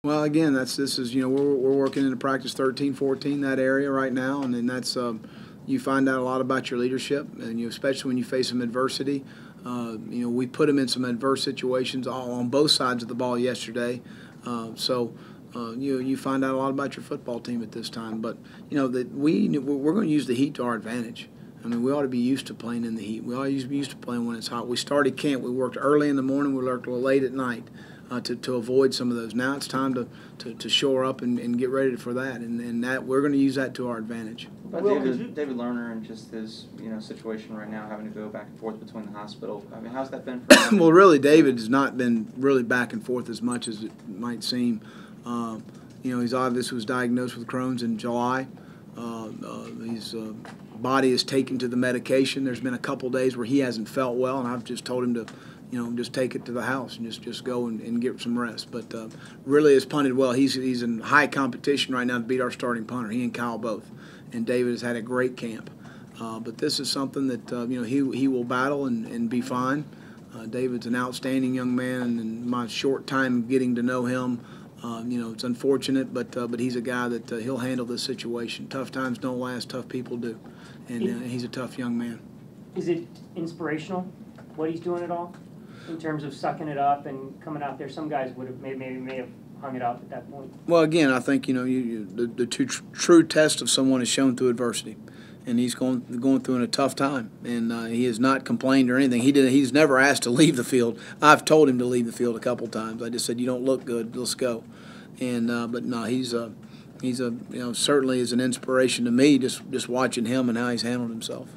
Well, again, this is we're working into practice 13, 14 that area right now, and then that's you find out a lot about your leadership, and especially when you face some adversity. We put them in some adverse situations all on both sides of the ball yesterday, so. You find out a lot about your football team at this time, but that we're going to use the heat to our advantage. I mean, we ought to be used to playing in the heat. We ought to be used to playing when it's hot. We started camp. We worked early in the morning. We worked late at night to avoid some of those. Now it's time to shore up and get ready for that, and that we're going to use that to our advantage. But David Lerner and just his situation right now, having to go back and forth between the hospital. I mean, how's that been for him? Well, really, David has not been really back and forth as much as it might seem. He's obviously was diagnosed with Crohn's in July. His body is taken to the medication. There's been a couple days where he hasn't felt well, and I've just told him to, just take it to the house and just go and get some rest. But really has punted well. He's in high competition right now to beat our starting punter. He and Kyle both. And David has had a great camp. But this is something that he will battle and be fine. David's an outstanding young man, and in my short time getting to know him, it's unfortunate, but he's a guy that he'll handle this situation. Tough times don't last, tough people do, and he's a tough young man. Is it inspirational, what he's doing at all, in terms of sucking it up and coming out there? Some guys would have may have hung it up at that point. Well, again, I think the true test of someone is shown through adversity. And he's going through a tough time, and he has not complained or anything. He's never asked to leave the field. I've told him to leave the field a couple times. I just said, "You don't look good. Let's go." And but no, he's certainly is an inspiration to me. Just watching him and how he's handled himself.